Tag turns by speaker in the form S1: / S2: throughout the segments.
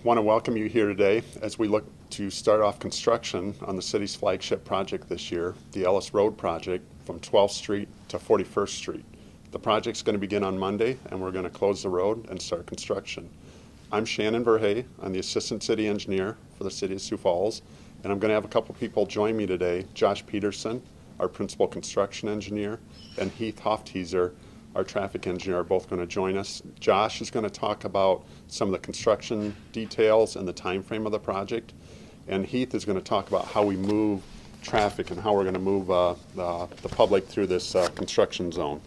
S1: want to welcome you here today as we look to start off construction on the city's flagship project this year, the Ellis Road project from 12th Street to 41st Street. The project's going to begin on Monday, and we're going to close the road and start construction. I'm Shannon Verhey. I'm the Assistant City Engineer for the City of Sioux Falls, and I'm going to have a couple people join me today. Josh Peterson, our Principal Construction Engineer, and Heath Hofteaser, our Traffic Engineer, are both going to join us. Josh is going to talk about some of the construction details and the time frame of the project, and Heath is going to talk about how we move traffic and how we're going to move the public through this construction zone.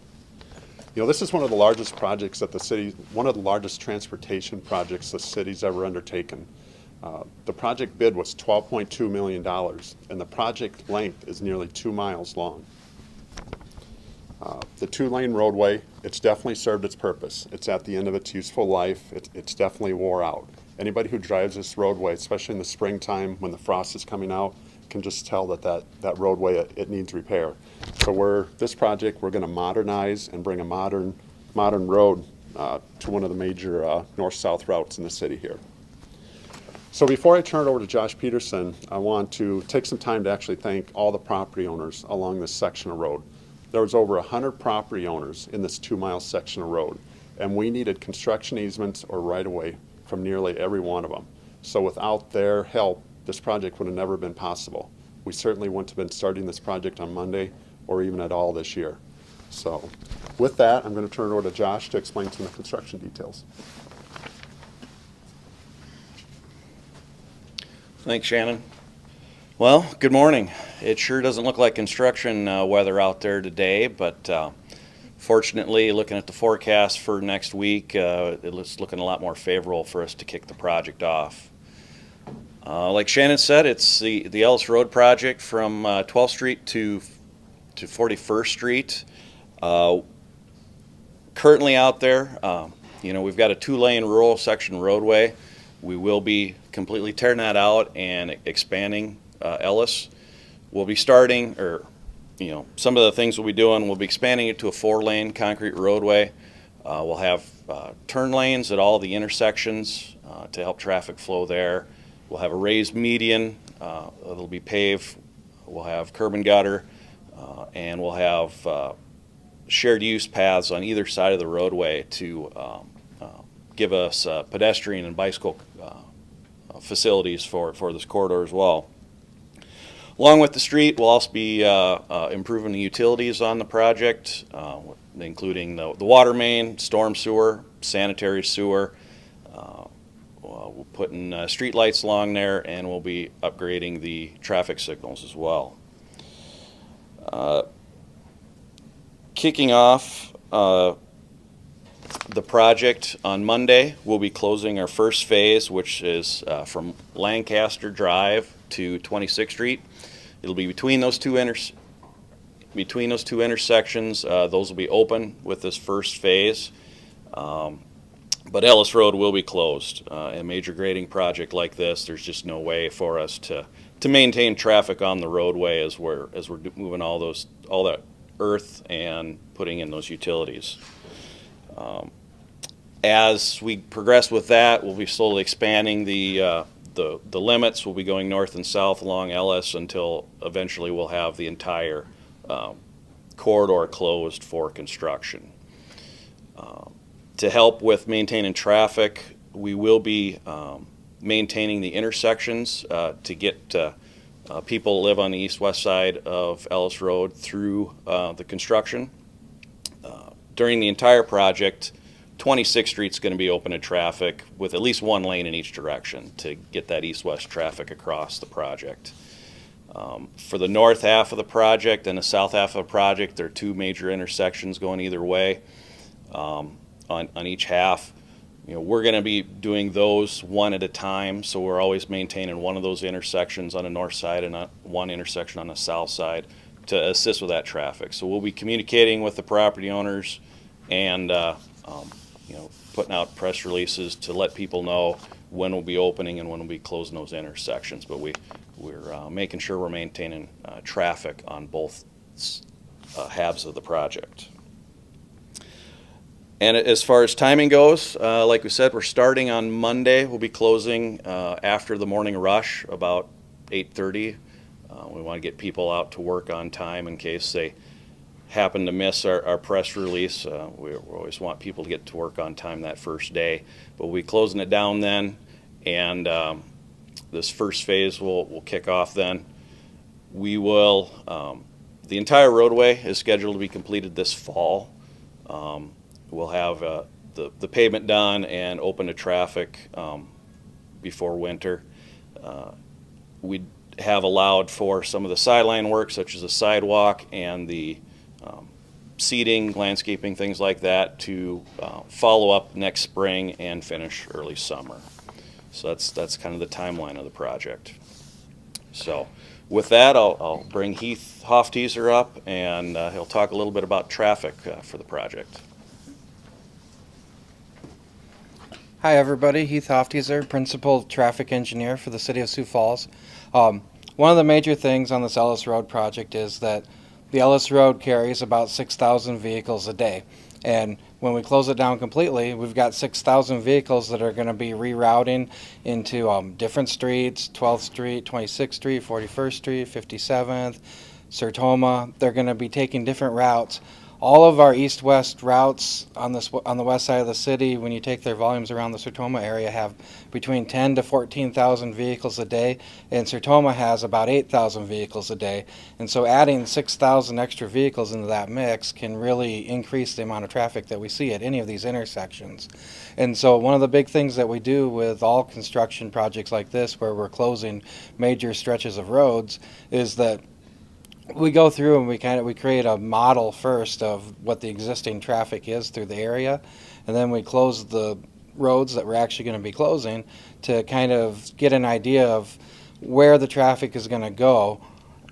S1: You know, this is one of the largest projects that the city, one of the largest transportation projects the city's ever undertaken. The project bid was $12.2 million, and the project length is nearly 2 miles long. The two-lane roadway, it's definitely served its purpose. It's at the end of its useful life. It's definitely wore out. Anybody who drives this roadway, especially in the springtime when the frost is coming out, can just tell that roadway, it needs repair. So this project, we're going to modernize and bring a modern road to one of the major north-south routes in the city here. So before I turn it over to Josh Peterson, I want to take some time to actually thank all the property owners along this section of road. There was over 100 property owners in this 2-mile section of road, and we needed construction easements or right-of-way from nearly every one of them. So without their help, this project would have never been possible. We certainly wouldn't have been starting this project on Monday or even at all this year. So with that, I'm going to turn it over to Josh to explain some of the construction details.
S2: Thanks, Shannon. Well, good morning. It sure doesn't look like construction weather out there today, but fortunately, looking at the forecast for next week, it's looking a lot more favorable for us to kick the project off. Like Shannon said, it's the Ellis Road project from 12th Street to 41st Street. Currently out there, we've got a 2-lane rural section roadway. We will be completely tearing that out and expanding Ellis. We'll be starting, some of the things we'll be doing, we'll be expanding it to a 4-lane concrete roadway. We'll have turn lanes at all the intersections to help traffic flow there. We'll have a raised median that'll be paved. We'll have curb and gutter, and we'll have shared use paths on either side of the roadway to give us pedestrian and bicycle facilities for this corridor as well. Along with the street, we'll also be improving the utilities on the project, including the water main, storm sewer, sanitary sewer. We're putting street lights along there, and we'll be upgrading the traffic signals as well. Kicking off the project on Monday, we'll be closing our first phase, which is from Lancaster Drive to 26th Street. It'll be between those two intersections. Those will be open with this first phase, but Ellis Road will be closed. A major grading project like this, there's just no way for us to maintain traffic on the roadway as we're moving all that earth and putting in those utilities. As we progress with that, we'll be slowly expanding the limits. We'll be going north and south along Ellis until eventually we'll have the entire corridor closed for construction. To help with maintaining traffic, we will be maintaining the intersections to get people who live on the east-west side of Ellis Road through the construction. During the entire project, 26th Street is going to be open to traffic with at least 1 lane in each direction to get that east-west traffic across the project. For the north half of the project and the south half of the project, there are 2 major intersections going either way on each half. We're going to be doing those one at a time, so we're always maintaining one of those intersections on the north side and one intersection on the south side to assist with that traffic. So we'll be communicating with the property owners and putting out press releases to let people know when we'll be opening and when we'll be closing those intersections. But we're making sure we're maintaining traffic on both halves of the project. And as far as timing goes, like we said, we're starting on Monday. We'll be closing after the morning rush, about 8:30. We want to get people out to work on time in case they happen to miss our press release. We always want people to get to work on time that first day. But we'll be closing it down then, and this first phase will kick off then. We will, the entire roadway is scheduled to be completed this fall. We'll have the pavement done and open to traffic before winter. We have allowed for some of the sideline work, such as the sidewalk and the seating, landscaping, things like that, to follow up next spring and finish early summer. So that's kind of the timeline of the project. So with that, I'll bring Heath Hofteaser up, and he'll talk a little bit about traffic for the project.
S3: Hi everybody, Heath Hofteaser, Principal Traffic Engineer for the City of Sioux Falls. One of the major things on this Ellis Road project is that the Ellis Road carries about 6,000 vehicles a day. And when we close it down completely, we've got 6,000 vehicles that are going to be rerouting into different streets, 12th Street, 26th Street, 41st Street, 57th, Sertoma. They're going to be taking different routes. All of our east-west routes on the west side of the city, when you take their volumes around the Sertoma area, have between 10 to 14,000 vehicles a day, and Sertoma has about 8,000 vehicles a day. And so adding 6,000 extra vehicles into that mix can really increase the amount of traffic that we see at any of these intersections. And so one of the big things that we do with all construction projects like this, where we're closing major stretches of roads, is that we go through and we create a model first of what the existing traffic is through the area, and then we close the roads that we're actually going to be closing to kind of get an idea of where the traffic is going to go.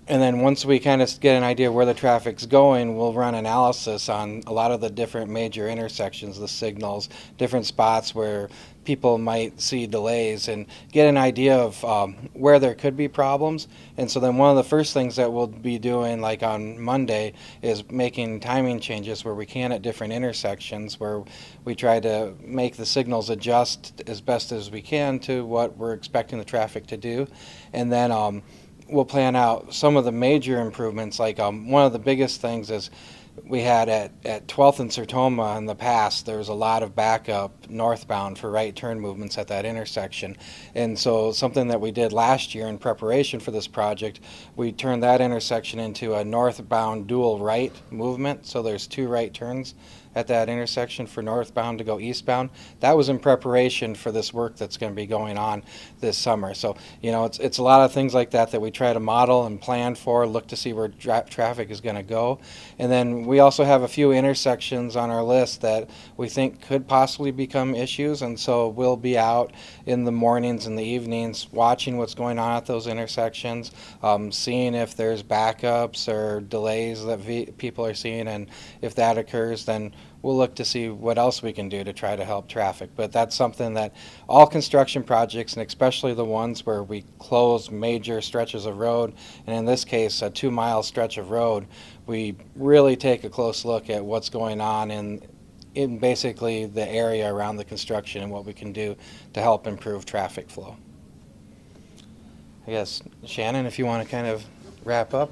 S3: And then once we kind of get an idea of where the traffic's going, we'll run analysis on a lot of the different major intersections, the signals, different spots where people might see delays, and get an idea of where there could be problems. And so then one of the first things that we'll be doing, like on Monday, is making timing changes where we can at different intersections, where we try to make the signals adjust as best as we can to what we're expecting the traffic to do. And then we'll plan out some of the major improvements. Like one of the biggest things is we had at 12th and Sertoma in the past, there was a lot of backup northbound for right turn movements at that intersection. And so something that we did last year in preparation for this project, we turned that intersection into a northbound dual right movement. So there's 2 right turns at that intersection for northbound to go eastbound. That was in preparation for this work that's going to be going on this summer. So, you know, it's a lot of things like that that we try to model and plan for, look to see where traffic is going to go. And then we also have a few intersections on our list that we think could possibly become issues, and so we'll be out in the mornings and the evenings watching what's going on at those intersections, seeing if there's backups or delays that people are seeing, and if that occurs, then we'll look to see what else we can do to try to help traffic. But that's something that all construction projects, and especially the ones where we close major stretches of road, and in this case a 2-mile stretch of road, we really take a close look at what's going on in basically the area around the construction and what we can do to help improve traffic flow. I guess, Shannon, if you want to kind of wrap up.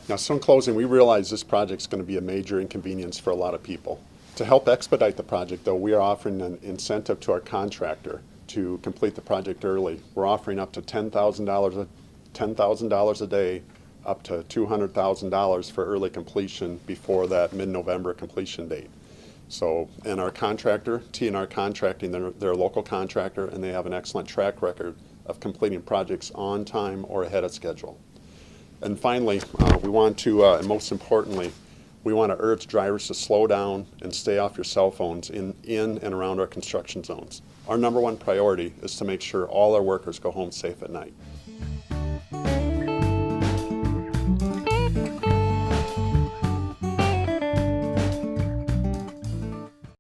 S1: Now, so in closing, we realize this project's going to be a major inconvenience for a lot of people. To help expedite the project, though, we are offering an incentive to our contractor to complete the project early. We're offering up to $10,000 a day, up to $200,000 for early completion before that mid-November completion date. So, and our contractor, T&R Contracting, they're a local contractor, and they have an excellent track record of completing projects on time or ahead of schedule. And finally, we want to, and most importantly, we want to urge drivers to slow down and stay off your cell phones in and around our construction zones. Our #1 priority is to make sure all our workers go home safe at night.